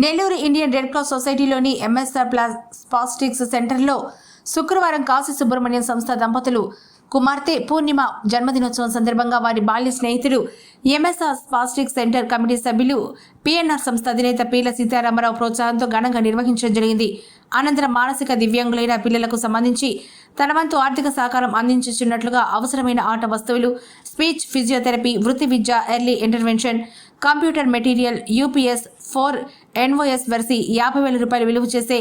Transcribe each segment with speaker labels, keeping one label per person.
Speaker 1: Nellore Indian Red Cross సొసైటీలోని MSR spastics సెంటర్లో శుక్రవారం కాశీ సుబ్రహ్మణ్యం సంస్థ దంపతులు కుమార్తె పూర్ణిమ జన్మదినోత్సవం సందర్భంగా వారి బాల్య స్నేహితుడు ఎంఎస్ఆర్ స్పాస్టిక్స్ సెంటర్ కమిటీ సభ్యులు పిఎన్ఆర్ సంస్థ అధినేత పీల సీతారామరావు ప్రోత్సాహంతో ఘనంగా నిర్వహించడం జరిగింది. అనంతరం మానసిక దివ్యాంగులైన పిల్లలకు సంబంధించి తన వంతు ఆర్థిక సహకారం అందించున్నట్లుగా అవసరమైన ఆట వస్తువులు, స్పీచ్ ఫిజియోథెరపీ, వృత్తి విద్య, early intervention, computer material, UPS 4 NOS వెర్సి 50,000 రూపాయలు విలువ చేసే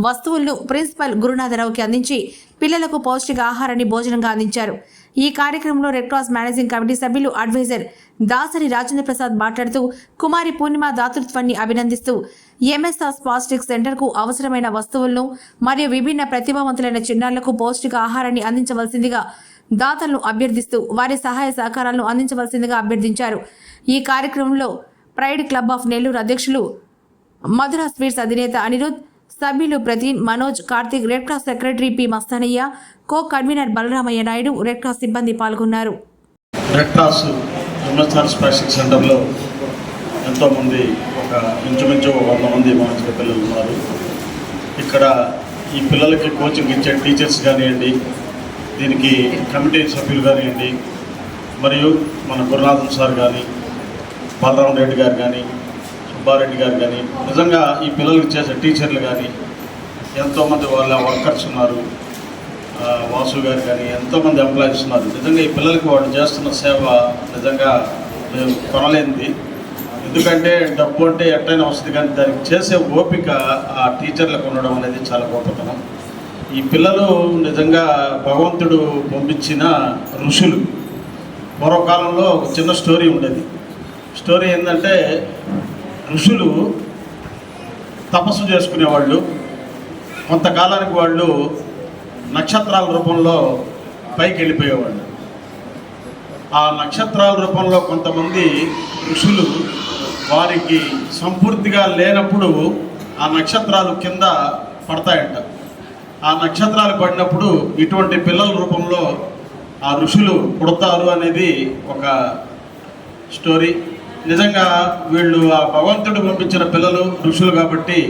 Speaker 1: వస్తువులను ప్రిన్సిపల్ గురునాథరావుకి అందించి పిల్లలకు పౌష్టిక ఆహారాన్ని భోజనంగా అందించారు. ఈ కార్యక్రమంలో రెడ్ క్రాస్ మేనేజింగ్ కమిటీ సభ్యులు అడ్వైజర్ దాసరి రాజేంద్ర ప్రసాద్ మాట్లాడుతూ కుమారి పూర్ణిమ దాతృత్వాన్ని అభినందిస్తూ ఎంఎస్ఆర్ స్పాస్టిక్స్ సెంటర్కు అవసరమైన వస్తువులను మరియు విభిన్న ప్రతిభావంతులైన చిన్నారులకు పౌష్టిక ఆహారాన్ని అందించవలసిందిగా దాతలను అభ్యర్థిస్తూ వారి సహాయ సహకారాలను అందించవలసిందిగా అభ్యర్థించారు. ఈ కార్యక్రమంలో ప్రైడ్ క్లబ్ ఆఫ్ నెల్లూరు అధ్యక్షులు మధుర స్వీట్స్ అధినేత అనిరుద్, సభ్యులు Prateen, Manoj, Karthik, Red Cross secretary P Mastanaiah, co convener Balaramaiah Naidu, Red Cross సిబ్బంది పాల్గొన్నారు.
Speaker 2: రెడ్ క్రాస్ ఎంఎస్ఆర్ స్పాస్టిక్స్ సెంటర్లో ఎంతోమంది ఒక ఇంచుమించు 100 మంది మానసిక పిల్లలు ఉన్నారు. ఇక్కడ ఈ పిల్లలకి కోచింగ్ ఇచ్చే టీచర్స్ కానివ్వండి, దీనికి కమిటీ సభ్యులు కానివ్వండి, మరియు మన గురునాథన్ సార్ కానీ, బలరాం రెడ్డి గారు కానీ, సుబ్బారెడ్డి గారు కానీ, నిజంగా ఈ పిల్లలకి చేసే టీచర్లు కానీ ఎంతోమంది వాళ్ళ వర్కర్స్ ఉన్నారు. వాసు గారు కానీ ఎంతోమంది ఎంప్లాయీస్ ఉన్నారు. నిజంగా ఈ పిల్లలకి వాళ్ళు చేస్తున్న సేవ నిజంగా మేము కొనలేనిది. ఎందుకంటే డబ్బు అంటే ఎట్టయినా వస్తుంది, కానీ దానికి చేసే ఓపిక ఆ టీచర్లకు ఉండడం అనేది చాలా గొప్పతనం. ఈ పిల్లలు నిజంగా భగవంతుడు పంపించిన ఋషులు. పూర్వకాలంలో ఒక చిన్న స్టోరీ ఉండేది. స్టోరీ ఏంటంటే ఋషులు తపస్సు చేసుకునేవాళ్ళు. కొంతకాలానికి వాళ్ళు నక్షత్రాల రూపంలో పైకి వెళ్ళిపోయేవాళ్ళు. ఆ నక్షత్రాల రూపంలో కొంతమంది ఋషులు వారికి సంపూర్తిగా లేనప్పుడు ఆ నక్షత్రాలు కింద పడతాయంట. ఆ నక్షత్రాలు పడినప్పుడు ఇటువంటి పిల్లల రూపంలో ఆ ఋషులు పుడతారు అనేది ఒక స్టోరీ. నిజంగా వీళ్ళు ఆ భగవంతుడు పంపించిన పిల్లలు ఋషులు కాబట్టి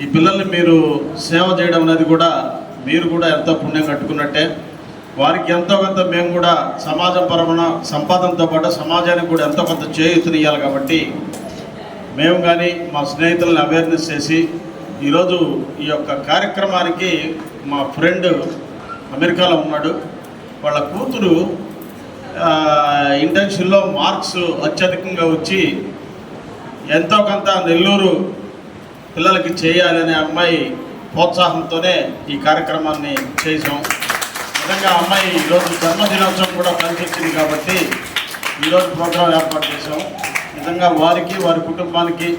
Speaker 2: ఈ పిల్లల్ని మీరు సేవ చేయడం అనేది కూడా మీరు కూడా ఎంతో పుణ్యం కట్టుకున్నట్టే. వారికి ఎంతో కొంత మేము కూడా సమాజం పరమైన సంపాదనతో పాటు సమాజానికి కూడా ఎంతో కొంత చేయూతనియాలి కాబట్టి మేము కానీ మా స్నేహితులను అవేర్నెస్ చేసి ఈరోజు ఈ యొక్క కార్యక్రమానికి మా ఫ్రెండ్ అమెరికాలో ఉన్నాడు. వాళ్ళ కూతురు ఇంటర్న్షిప్లో మార్క్స్ అత్యధికంగా వచ్చి ఎంతో కొంత నెల్లూరు పిల్లలకి చేయాలనే అమ్మాయి ప్రోత్సాహంతోనే ఈ కార్యక్రమాన్ని చేసాం. నిజంగా అమ్మాయి ఈరోజు జన్మదినోత్సవం కూడా పనిచేసింది కాబట్టి ఈరోజు ప్రోగ్రాం ఏర్పాటు చేసాం. నిజంగా వారికి వారి కుటుంబానికి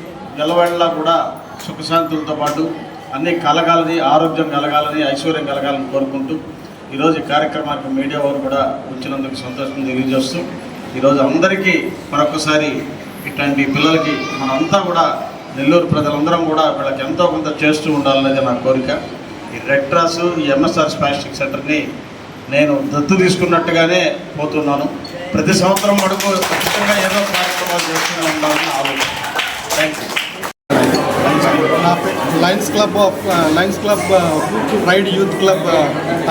Speaker 2: ఎల్లవేళలా కూడా సుఖశాంతులతో పాటు అన్నీ కలగాలని, ఆరోగ్యం కలగాలని, ఐశ్వర్యం కలగాలని కోరుకుంటూ ఈరోజు ఈ కార్యక్రమానికి మీడియా వారు కూడా వచ్చినందుకు సంతోషం తెలియజేస్తూ ఈరోజు అందరికీ మరొకసారి ఇట్లాంటి పిల్లలకి మనంతా కూడా నెల్లూరు ప్రజలందరం కూడా వీళ్ళకి ఎంతో కొంత చేస్తూ ఉండాలనేది నా కోరిక. ఈ రెడ్ క్రాస్, ఈ ఎంఎస్ఆర్ స్పాస్టిక్ సెంటర్ని నేను దత్తు తీసుకున్నట్టుగానే పోతున్నాను. ప్రతి సంవత్సరం వరకు ఖచ్చితంగా ఏదో కార్యక్రమాలు చేస్తూనే ఉండాలని ఆలోచన. Thank you.
Speaker 3: Lions club pride youth club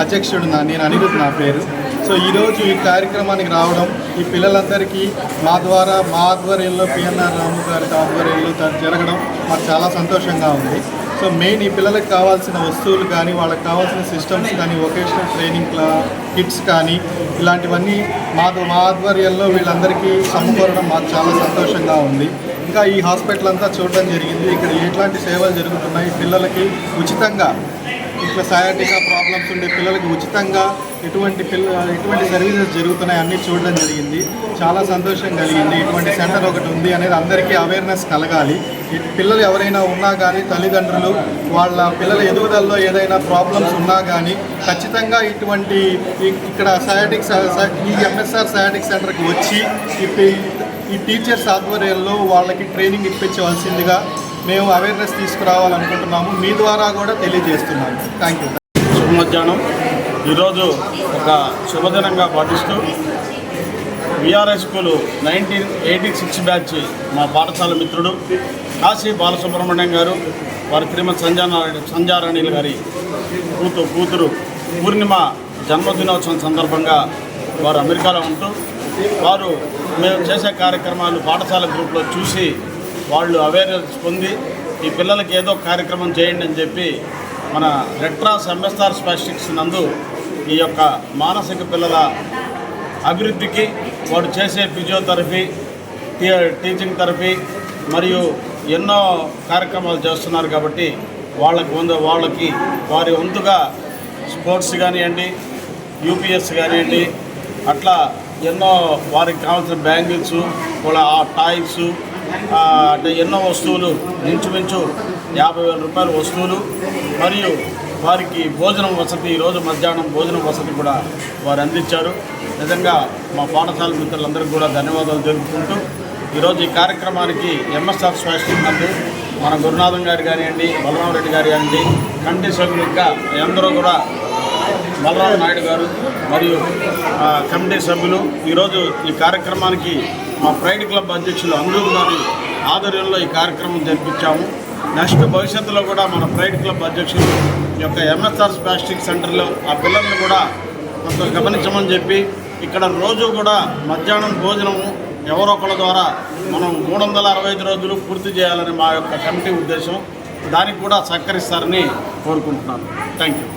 Speaker 3: అధ్యక్షుడు నేను అనిరుద్ నా పేరు. సో ఈరోజు ఈ కార్యక్రమానికి రావడం, ఈ పిల్లలందరికీ మా ద్వారా మా ఆధ్వర్యంలో పిఎన్ఆర్ రాము గారి ఆధ్వర్యంలో జరగడం మాకు చాలా సంతోషంగా ఉంది. సో మెయిన్ ఈ పిల్లలకు కావాల్సిన వస్తువులు కానీ, వాళ్ళకి కావాల్సిన సిస్టమ్స్ కానీ, వొకేషనల్ ట్రైనింగ్ కిట్స్ కానీ ఇలాంటివన్నీ మా ఆధ్వర్యంలో వీళ్ళందరికీ సమకూరడం మాకు చాలా సంతోషంగా ఉంది. ఇంకా ఈ హాస్పిటల్ అంతా చూడడం జరిగింది. ఇక్కడ ఎట్లాంటి సేవలు జరుగుతున్నాయి, పిల్లలకి ఉచితంగా ఇట్లా సయాటికా ప్రాబ్లమ్స్ ఉండే పిల్లలకి ఉచితంగా ఎటువంటి సర్వీసెస్ జరుగుతున్నాయి అన్నీ చూడడం జరిగింది. చాలా సంతోషం కలిగింది. ఇటువంటి సెంటర్ ఒకటి ఉంది అనేది అందరికీ అవేర్నెస్ కలగాలి. పిల్లలు ఎవరైనా ఉన్నా కానీ తల్లిదండ్రులు వాళ్ళ పిల్లల ఎదుగుదలలో ఏదైనా ప్రాబ్లమ్స్ ఉన్నా కానీ ఖచ్చితంగా ఇటువంటి ఇక్కడ ఈ ఎంఎస్ఆర్ సయాటిక్ సెంటర్కి వచ్చి ఈ టీచర్స్ ఆధ్వర్యంలో వాళ్ళకి ట్రైనింగ్ ఇప్పించవలసిందిగా మేము అవేర్నెస్ తీసుకురావాలనుకుంటున్నాము. మీ ద్వారా కూడా తెలియజేస్తున్నాము. Thank you.
Speaker 2: శుభ మధ్యాహ్నం. ఈరోజు ఒక శుభదినంగా పాటిస్తూ విఆర్ఐ స్కూలు 1986 బ్యాచ్ మా పాఠశాల మిత్రుడు కాశీ బాలసుబ్రహ్మణ్యం గారు, వారి శ్రీమతి సంధ్యారాణి గారి కూతురు పూర్ణిమ జన్మదినోత్సవం సందర్భంగా వారు అమెరికాలో ఉంటూ వారు మేము చేసే కార్యక్రమాలు పాఠశాల గ్రూప్లో చూసి వాళ్ళు అవేర్నెస్ పొంది ఈ పిల్లలకి ఏదో కార్యక్రమం చేయండి అని చెప్పి మన రెడ్ క్రాస్ ఎంఎస్ఆర్ స్పాస్టిక్స్ నందు ఈ యొక్క మానసిక పిల్లల అభివృద్ధికి వాడు చేసే ఫిజియోథెరపీ, టీచింగ్ థెరపీ మరియు ఎన్నో కార్యక్రమాలు చేస్తున్నారు. కాబట్టి వాళ్ళకి వారి వంతుగా స్పోర్ట్స్ కానివ్వండి, యూపీఎస్ కానివ్వండి, అట్లా ఎన్నో వారికి కావాల్సిన బ్యాంగిల్స్, వాళ్ళ టాయ్స్, అంటే ఎన్నో వస్తువులు, ఇంచుమించు 50,000 రూపాయల వస్తువులు మరియు వారికి భోజనం వసతి, ఈరోజు మధ్యాహ్నం భోజనం వసతి కూడా వారు అందించారు. నిజంగా మా పాఠశాల మిత్రులందరికీ కూడా ధన్యవాదాలు తెలుపుకుంటూ ఈరోజు ఈ కార్యక్రమానికి ఎంఎస్ఆర్ స్పాస్టిక్స్ నందు మన గురునాథం గారు కానివ్వండి, బలరామరెడ్డి గారు కానివ్వండి, కమిటీ సభ్యులుగా అందరూ కూడా బలరామ నాయుడు గారు మరియు కమిటీ సభ్యులు ఈరోజు ఈ కార్యక్రమానికి మా ప్రైడ్ క్లబ్ అధ్యక్షులు అమరూప్ గారి ఆధ్వర్యంలో ఈ కార్యక్రమం జరిపించాము. నెక్స్ట్ భవిష్యత్తులో కూడా మన ప్రైడ్ క్లబ్ అధ్యక్షులు ఈ యొక్క ఎంఎస్ఆర్ స్పాస్టిక్ సెంటర్లో ఆ పిల్లల్ని కూడా కొంత గమనించమని చెప్పి ఇక్కడ రోజు కూడా మధ్యాహ్నం భోజనము ఎవరో ఒకళ్ళ ద్వారా మనం 365 రోజులు పూర్తి చేయాలని మా యొక్క కమిటీ ఉద్దేశం. దానికి కూడా సహకరిస్తారని కోరుకుంటున్నాను. Thank you.